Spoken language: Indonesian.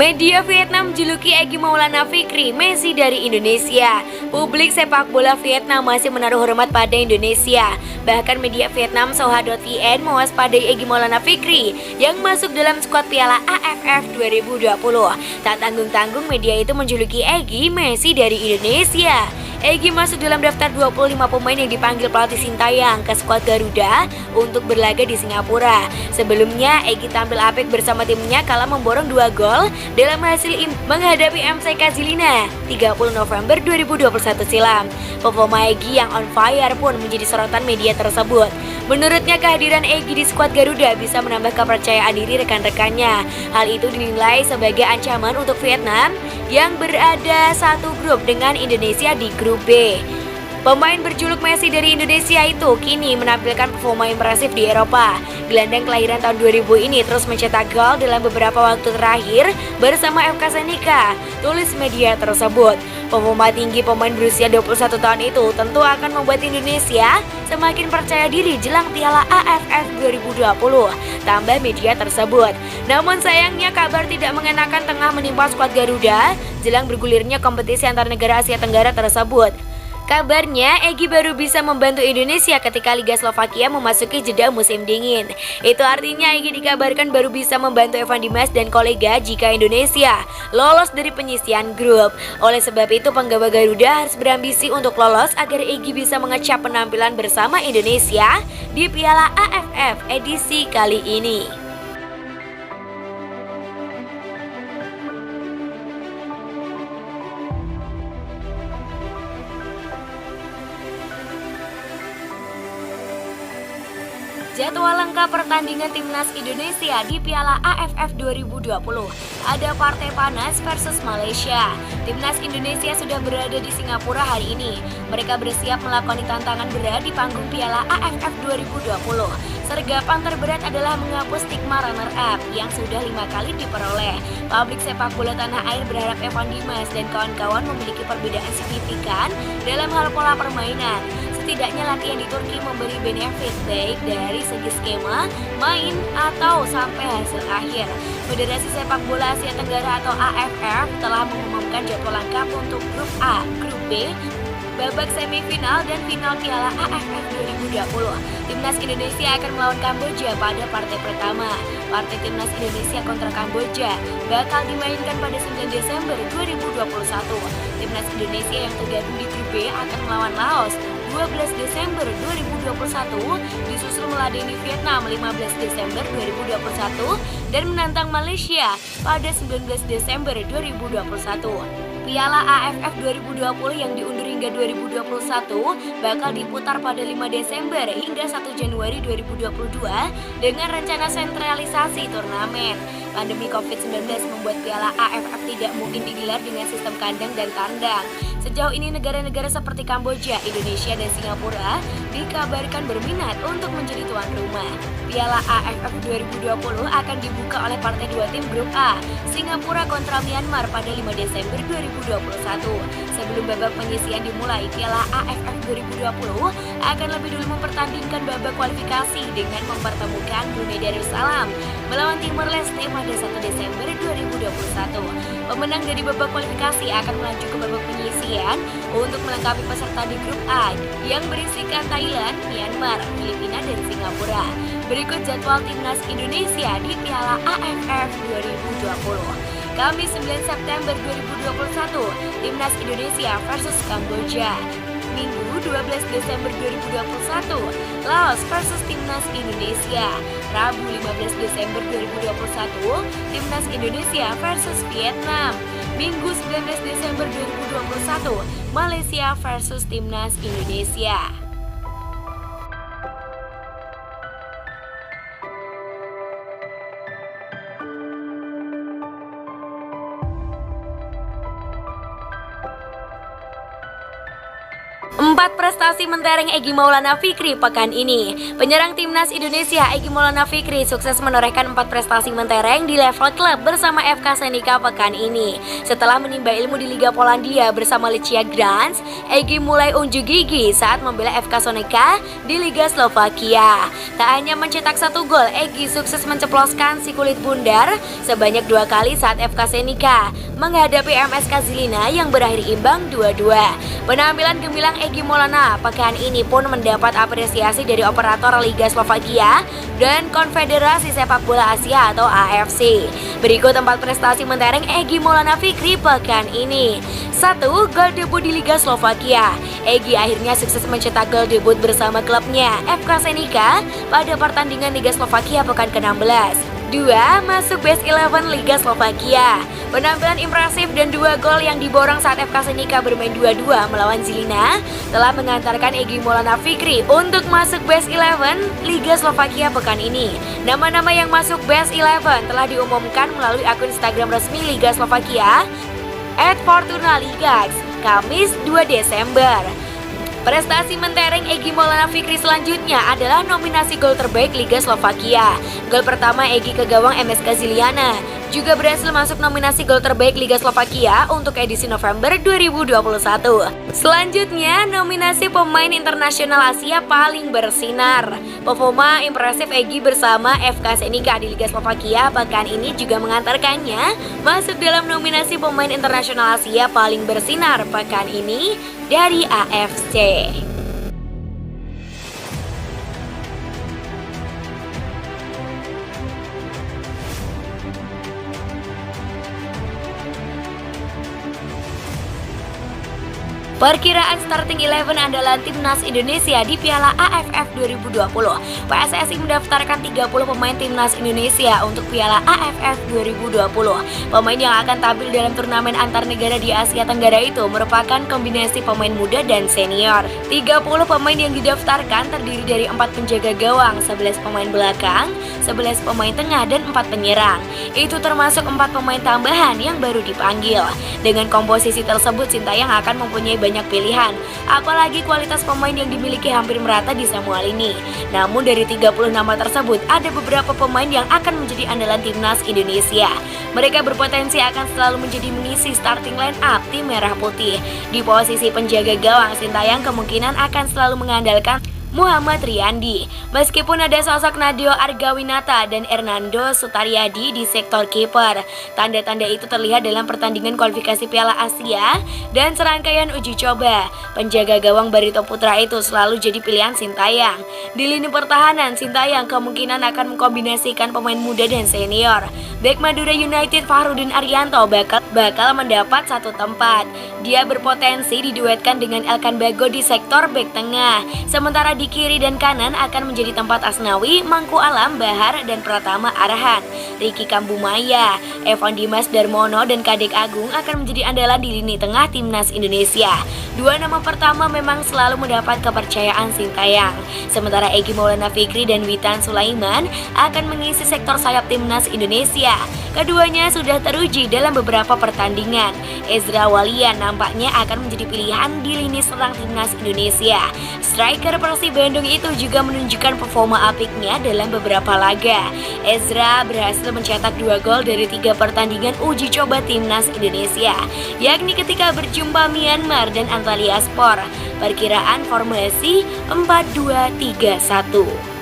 Media Vietnam juluki Egy Maulana Fikri Messi dari Indonesia. Publik sepak bola Vietnam masih menaruh hormat pada Indonesia. Bahkan media Vietnam Soha.vn mewaspadai Egy Maulana Fikri yang masuk dalam skuad Piala AFF 2020. Tak tanggung-tanggung media itu menjuluki Egy Messi dari Indonesia. Egy masuk dalam daftar 25 pemain yang dipanggil pelatih Sintayong ke skuad Garuda untuk berlaga di Singapura. Sebelumnya, Egy tampil apik bersama timnya kala memborong 2 gol dalam hasil menghadapi MCK Žilina 30 November 2021 silam. Performa Egy yang on fire pun menjadi sorotan media tersebut. Menurutnya kehadiran Egy di skuad Garuda bisa menambah kepercayaan diri rekan-rekannya. Hal itu dinilai sebagai ancaman untuk Vietnam yang berada satu grup dengan Indonesia di grup B. Pemain berjuluk Messi dari Indonesia itu kini menampilkan performa impresif di Eropa. Gelandang kelahiran tahun 2000 ini terus mencetak gol dalam beberapa waktu terakhir bersama FK Senica, tulis media tersebut. Performa tinggi pemain berusia 21 tahun itu tentu akan membuat Indonesia semakin percaya diri jelang Piala AFF 2020, tambah media tersebut. Namun sayangnya kabar tidak mengenakan tengah menimpa skuad Garuda jelang bergulirnya kompetisi antar negara Asia Tenggara tersebut. Kabarnya, Egy baru bisa membantu Indonesia ketika Liga Slovakia memasuki jeda musim dingin. Itu artinya Egy dikabarkan baru bisa membantu Evan Dimas dan kolega jika Indonesia lolos dari penyisian grup. Oleh sebab itu, penggawa Garuda harus berambisi untuk lolos agar Egy bisa mengecap penampilan bersama Indonesia di Piala AFF edisi kali ini. Jadwal lengkap pertandingan timnas Indonesia di Piala AFF 2020. Ada partai panas versus Malaysia. Timnas Indonesia sudah berada di Singapura hari ini. Mereka bersiap melakoni tantangan berat di panggung Piala AFF 2020. Sergapan terberat adalah menghapus stigma runner-up yang sudah 5 kali diperoleh. Publik sepak bola tanah air berharap Evan Dimas dan kawan-kawan memiliki perbedaan signifikan dalam hal pola permainan. Setidaknya latihan di Turki memberi benefit baik dari segi skema, main, atau sampai hasil akhir. Federasi Sepak Bola Asia Tenggara atau AFF telah mengumumkan jadwal lengkap untuk Grup A, Grup B, babak semifinal dan final Piala AFF 2020. Timnas Indonesia akan melawan Kamboja pada partai pertama. Partai Timnas Indonesia kontra Kamboja bakal dimainkan pada 9 Desember 2021. Timnas Indonesia yang tergabung di Grup B akan melawan Laos 12 Desember 2021, disusul meladeni Vietnam 15 Desember 2021 dan menantang Malaysia pada 19 Desember 2021. Piala AFF 2020 yang diundur hingga 2021 bakal diputar pada 5 Desember hingga 1 Januari 2022 dengan rencana sentralisasi turnamen. Pandemi COVID-19 membuat Piala AFF tidak mungkin digelar dengan sistem kandang dan tandang. Sejauh ini negara-negara seperti Kamboja, Indonesia, dan Singapura dikabarkan berminat untuk menjadi tuan rumah. Piala AFF 2020 akan dibuka oleh partai 2 tim Grup A, Singapura kontra Myanmar pada 5 Desember 2021. Sebelum babak penyisian dimulai, Piala AFF 2020 akan lebih dulu mempertandingkan babak kualifikasi dengan mempertemukan Brunei Darussalam melawan Timor Leste pada 1 Desember 2021. Pemenang dari babak kualifikasi akan melaju ke babak penyisian untuk melengkapi peserta di Grup A yang berisikan Thailand, Myanmar, Filipina, dan Singapura. Berikut jadwal timnas Indonesia di Piala AFF 2020. Kamis 9 September 2021, timnas Indonesia versus Kamboja. Minggu 12 Desember 2021, Laos versus timnas Indonesia. Rabu 15 Desember 2021, timnas Indonesia versus Vietnam. Minggu 19 Desember 2021, Malaysia versus timnas Indonesia. Empat prestasi mentereng Egy Maulana Fikri pekan ini. Penyerang timnas Indonesia Egy Maulana Fikri sukses menorehkan 4 prestasi mentereng di level klub bersama FK Senica pekan ini. Setelah menimba ilmu di Liga Polandia bersama Lechia Gdansk, Egy mulai unjuk gigi saat membela FK Senica di Liga Slovakia. Tak hanya mencetak 1 gol, Egy sukses menceploskan si kulit bundar sebanyak 2 kali saat FK Senica menghadapi MSK Žilina yang berakhir imbang 2-2. Penampilan gemilang Egy Maulana pekan ini pun mendapat apresiasi dari operator Liga Slovakia dan Konfederasi Sepak Bola Asia atau AFC. Berikut 4 prestasi mentereng Egy Maulana Fikri pekan ini. 1. Gol debut di Liga Slovakia. Egy akhirnya sukses mencetak gol debut bersama klubnya FK Senica pada pertandingan Liga Slovakia pekan ke-16. 2. Masuk Best 11 Liga Slovakia. Penampilan impresif dan 2 gol yang diborong saat FK Senica bermain 2-2 melawan Žilina telah mengantarkan Egy Maulana Fikri untuk masuk Best 11 Liga Slovakia pekan ini. Nama-nama yang masuk Best 11 telah diumumkan melalui akun Instagram resmi Liga Slovakia @FortunaLigax, Kamis 2 Desember. Prestasi mentereng Egy Maulana Fikri selanjutnya adalah nominasi gol terbaik Liga Slovakia. Gol pertama Egy ke gawang MSK Žilina juga berhasil masuk nominasi gol terbaik Liga Slovakia untuk edisi November 2021. Selanjutnya, nominasi pemain internasional Asia paling bersinar. Performa impresif Egy bersama FK Senica di Liga Slovakia pekan ini juga mengantarkannya masuk dalam nominasi pemain internasional Asia paling bersinar pekan ini dari AFC. Perkiraan starting 11 andalan timnas Indonesia di Piala AFF 2020. PSSI mendaftarkan 30 pemain timnas Indonesia untuk Piala AFF 2020. Pemain yang akan tampil dalam turnamen antar negara di Asia Tenggara itu merupakan kombinasi pemain muda dan senior. 30 pemain yang didaftarkan terdiri dari 4 penjaga gawang, 11 pemain belakang, 11 pemain tengah, dan 4 penyerang. Itu termasuk 4 pemain tambahan yang baru dipanggil. Dengan komposisi tersebut, Sintayong akan mempunyai banyak pilihan, apalagi kualitas pemain yang dimiliki hampir merata di semua lini. Namun dari 30 nama tersebut, ada beberapa pemain yang akan menjadi andalan timnas Indonesia. Mereka berpotensi akan selalu menjadi mengisi starting line up tim merah putih. Di posisi penjaga gawang, Sintayong kemungkinan akan selalu mengandalkan Muhammad Riyandi. Meskipun ada sosok Nadeo Argawinata dan Hernando Sutaryadi di sektor kiper, tanda-tanda itu terlihat dalam pertandingan kualifikasi Piala Asia dan serangkaian uji coba. Penjaga gawang Barito Putra itu selalu jadi pilihan Sintayong. Di lini pertahanan, Sintayong kemungkinan akan mengkombinasikan pemain muda dan senior. Bek Madura United Fahrudin Arianto bakal mendapat satu tempat. Dia berpotensi diduetkan dengan Elkan Bagot di sektor bek tengah. Sementara di kiri dan kanan akan menjadi tempat Asnawi, Mangku Alam, Bahar, dan Pratama Arhan. Ricky Kambumaya, Evan Dimas Darmono, dan Kadek Agung akan menjadi andalan di lini tengah timnas Indonesia. 2 nama pertama memang selalu mendapat kepercayaan Sintayong. Sementara Egy Maulana Fikri dan Witan Sulaiman akan mengisi sektor sayap timnas Indonesia. Keduanya sudah teruji dalam beberapa pertandingan. Ezra Walian nampaknya akan menjadi pilihan di lini serang timnas Indonesia. Striker Persib Bandung itu juga menunjukkan performa apiknya dalam beberapa laga. Ezra berhasil mencetak 2 gol dari 3 pertandingan uji coba timnas Indonesia, yakni ketika berjumpa Myanmar dan Antalyaspor. Perkiraan formasi 4-2-3-1.